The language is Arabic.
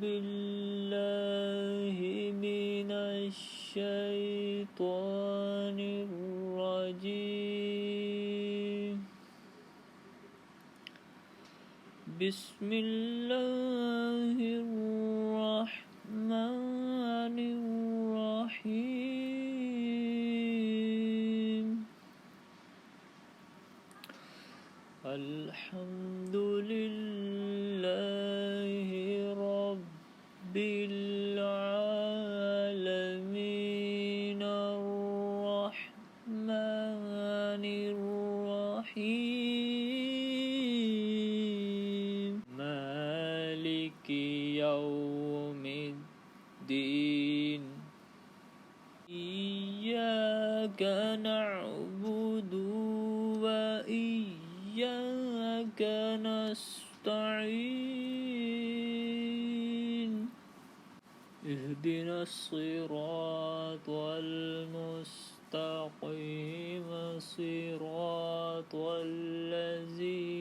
بالله من الشيطان الرجيم. بسم الله الرحمن الرحيم. الحمد لله رب العالمين الرحمن الرحيم مالك يوم الدين. إياك نعبد وإياك نستعين. اهدنا الصراط المستقيم صراط الذين